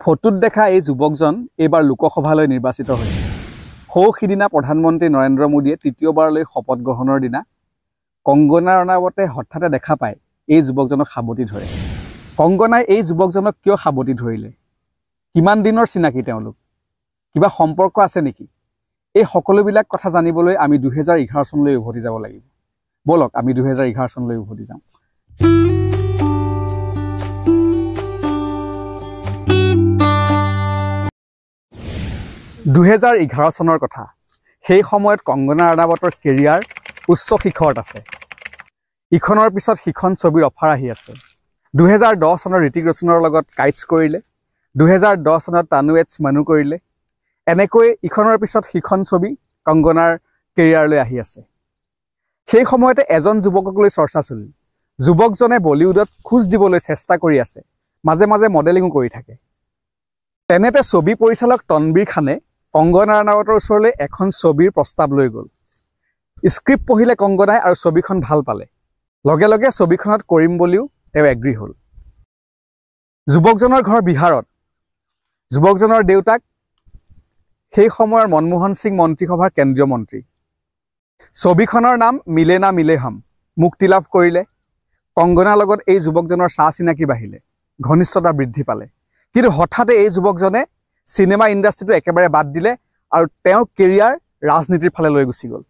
ফটোত দেখা এই যুৱকজন এইবাৰ লোকসভালৈ নিৰ্বাচিত হৈছে। সিদিনা প্ৰধানমন্ত্ৰী নৰেন্দ্ৰ মোদীয়ে তৃতীয়বাৰলৈ শপত গ্ৰহণৰ দিনা কংগনা ৰাণাৱতে হঠাতে দেখা পায় এই যুৱকজনক সাৱটি ধৰে। কংগনাই এই যুৱকজনক কিয় সাৱটি ধৰিলে? কিমান দিনৰ চিনাকি তেওঁলোক? কিবা সম্পৰ্ক আছে নেকি? এই সকলোবিলাক কথা জানিবলৈ আমি 2011 চনলৈ উভতি যাব লাগিব। বলক আমি 2011 চনলৈ উভতি যাওঁ। 2011 চনৰ কথা। সেই সময়ত কংগনা ৰাণাৱতৰ কেৰিয়াৰ উচ্চ শিখৰত আছে। ইখনৰ পিছত সিখন ছবিৰ অফাৰ আহি আছে। 2010 চনৰ ঋতিক ৰোশনৰ লগত কাইটছ কৰিলে, 2010 চনত তানুৱেটছ মানু কৰিলে। এনেকৈ ইখনৰ পিছত সিখন ছবি কংগনাৰ কেৰিয়াৰলৈ আহি আছে। সেই সময়তে এজন যুৱকক লৈ চৰ্চা চলিল। যুৱকজনে বলিউডত খোজ দিবলৈ চেষ্টা কৰি আছে, মাজে মাজে মডেলিঙো কৰি থাকে। তেনেতে ছবি পৰিচালক তনবীৰ খানে কংগনা ৰাণাৱতৰ ওচৰলৈ এখন ছবিৰ প্ৰস্তাৱ লৈ গ'ল। স্ক্ৰিপ্ট পঢ়িলে কংগনাই আৰু ছবিখন ভাল পালে। লগে লগে ছবিখনত কৰিম বুলিও তেওঁ এগ্ৰী হ'ল। যুৱকজনৰ ঘৰ বিহাৰত। যুৱকজনৰ দেউতাক সেই সময়ৰ মনমোহন সিং মন্ত্ৰীসভাৰ কেন্দ্ৰীয় মন্ত্ৰী। ছবিখনৰ নাম মিলে না মিলে হাম মুক্তি লাভ কৰিলে। কংগনাৰ লগত এই যুৱকজনৰ চা চিনাকি বাঢ়িলে, ঘনিষ্ঠতা বৃদ্ধি পালে। কিন্তু হঠাতে এই যুৱকজনে চিনেমা ইণ্ডাষ্ট্ৰীটো একেবাৰে বাদ দিলে আৰু তেওঁৰ কেৰিয়াৰ ৰাজনীতিৰ ফালে লৈ গুচি গ'ল।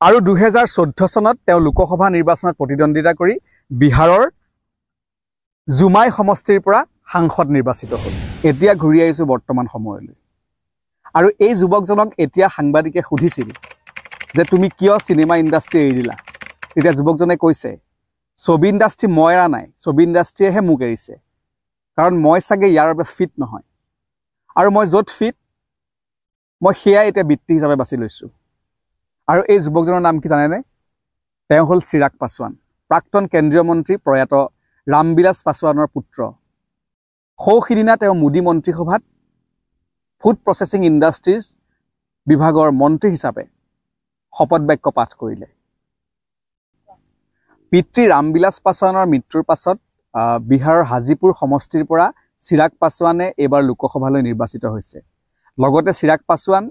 আৰু 2014 চনত তেওঁ লোকসভা নিৰ্বাচনত প্ৰতিদ্বন্দ্বিতা কৰি বিহাৰৰ জুমাই সমষ্টিৰ পৰা সাংসদ নিৰ্বাচিত হ'ল। এতিয়া ঘূৰি আহিছোঁ বৰ্তমান সময়লৈ। আৰু এই যুৱকজনক এতিয়া সাংবাদিকে সুধিছিল যে তুমি কিয় চিনেমা ইণ্ডাষ্ট্ৰী এৰি দিলা? তেতিয়া যুৱকজনে কৈছে, ছবি ইণ্ডাষ্ট্ৰী মই এৰা নাই, ছবি ইণ্ডাষ্ট্ৰীয়েহে মোক এৰিছে। কাৰণ মই চাগে ইয়াৰ বাবে ফিট নহয়, আৰু মই য'ত ফিট মই সেয়াই এতিয়া বৃত্তি হিচাপে বাছি লৈছোঁ। আৰু এই যুৱকজনৰ নাম কি জানেনে? তেওঁ হ'ল চিৰাগ পাছোৱান, প্ৰাক্তন কেন্দ্ৰীয় মন্ত্ৰী প্ৰয়াত ৰামবিলাস পাছোৱানৰ পুত্ৰ। সিদিনা তেওঁ মোদী মন্ত্ৰীসভাত ফুড প্ৰচেছিং ইণ্ডাষ্ট্ৰিজ বিভাগৰ মন্ত্ৰী হিচাপে শপত বাক্য পাঠ কৰিলে। পিতৃ ৰামবিলাস পাছোৱানৰ মৃত্যুৰ পাছত বিহাৰৰ হাজিপুৰ সমষ্টিৰ পৰা চিৰাগ পাছোৱানে এইবাৰ লোকসভালৈ নিৰ্বাচিত হৈছে। লগতে চিৰাগ পাছোৱান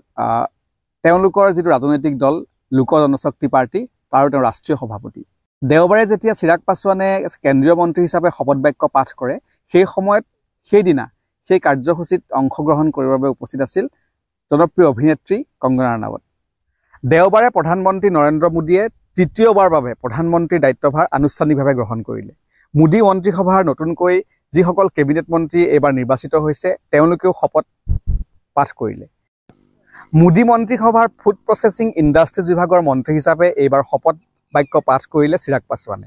তেওঁলোকৰ যিটো ৰাজনৈতিক দল লোক জনশক্তি পাৰ্টি, তাৰো তেওঁ ৰাষ্ট্ৰীয় সভাপতি। দেওবাৰে যেতিয়া চিৰাগ পাছোৱানে কেন্দ্ৰীয় মন্ত্ৰী হিচাপে শপত বাক্য পাঠ কৰে, সেই সময়ত সেইদিনা সেই কাৰ্যসূচীত অংশগ্ৰহণ কৰিবৰ বাবে উপস্থিত আছিল জনপ্ৰিয় অভিনেত্ৰী কংগনা ৰাণাৱত। দেওবাৰে প্ৰধানমন্ত্ৰী নৰেন্দ্ৰ মোদীয়ে তৃতীয়বাৰৰ বাবে প্ৰধানমন্ত্ৰীৰ দায়িত্বভাৰ আনুষ্ঠানিকভাৱে গ্ৰহণ কৰিলে। মোদী মন্ত্ৰীসভাৰ নতুনকৈ যিসকল কেবিনেট মন্ত্ৰী এইবাৰ নিৰ্বাচিত হৈছে, তেওঁলোকেও শপত পাঠ কৰিলে। মোদী মন্ত্ৰীসভাৰ ফুড প্ৰচেছিং ইণ্ডাষ্ট্ৰিজ বিভাগৰ মন্ত্ৰী হিচাপে এইবাৰ শপত বাক্য পাঠ কৰিলে চিৰাগ পাছোৱানে।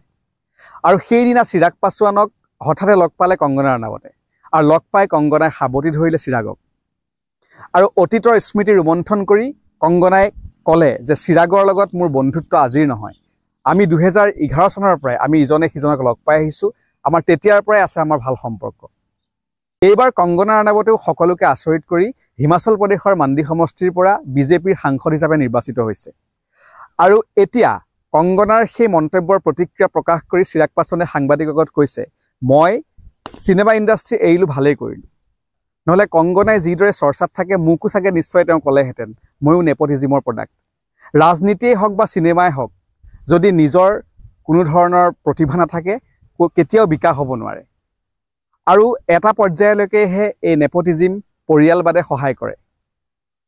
আৰু সেইদিনা চিৰাগ পাছোৱানক হঠাতে লগ পালে কংগনা ৰাণাৱতে, আৰু লগ পাই কংগনাই সাৱটি ধৰিলে চিৰাগক। আৰু অতীতৰ স্মৃতি ৰোমন্থন কৰি কংগনাই ক'লে যে চিৰাগৰ লগত মোৰ বন্ধুত্ব আজিৰ নহয়, আমি 2011 চনৰ পৰাই আমি ইজনে সিজনক লগ পাই আহিছোঁ, আমাৰ তেতিয়াৰ পৰাই আছে আমাৰ ভাল সম্পৰ্ক। এইবাৰ কংগনা ৰাণাৱতেও সকলোকে আচৰিত কৰি হিমাচল প্ৰদেশৰ মাণ্ডি সমষ্টিৰ পৰা বিজেপিৰ সাংসদ হিচাপে নিৰ্বাচিত হৈছে। আৰু এতিয়া কংগনাৰ সেই মন্তব্যৰ প্ৰতিক্ৰিয়া প্ৰকাশ কৰি চিৰাগ পাছোৱানে সাংবাদিকৰ আগত কৈছে, মই চিনেমা ইণ্ডাষ্ট্ৰী এৰিলোঁ, ভালেই কৰিলোঁ। নহ'লে কংগনাই যিদৰে চৰ্চাত থাকে মোকো চাগে নিশ্চয় তেওঁ ক'লেহেঁতেন ময়ো নেপটিজিমৰ প্ৰডাক্ট। ৰাজনীতিয়েই হওক বা চিনেমাই হওক, যদি নিজৰ কোনো ধৰণৰ প্ৰতিভা নাথাকে কেতিয়াও বিকাশ হ'ব নোৱাৰে। আৰু এটা পৰ্যায়লৈকেহে এই নেপটিজিম পৰিয়ালবাদে সহায় কৰে।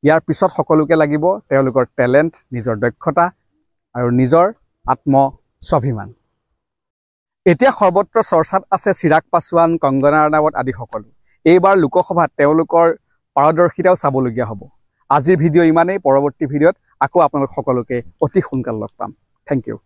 ইয়াৰ পিছত সকলোকে লাগিব তেওঁলোকৰ টেলেণ্ট, নিজৰ দক্ষতা আৰু নিজৰ আত্মস্বাভিমান। এতিয়া সৰ্বত্ৰ চৰ্চাত আছে চিৰাগ পাছোৱান, কংগনা ৰাণাৱত আদি সকলো। এইবাৰ লোকসভাত তেওঁলোকৰ পাৰদৰ্শিতাও চাবলগীয়া হ'ব। আজিৰ ভিডিঅ' ইমানেই। পৰৱৰ্তী ভিডিঅ'ত আকৌ আপোনালোক সকলোকে অতি সোনকালে লগ পাম। Thank U.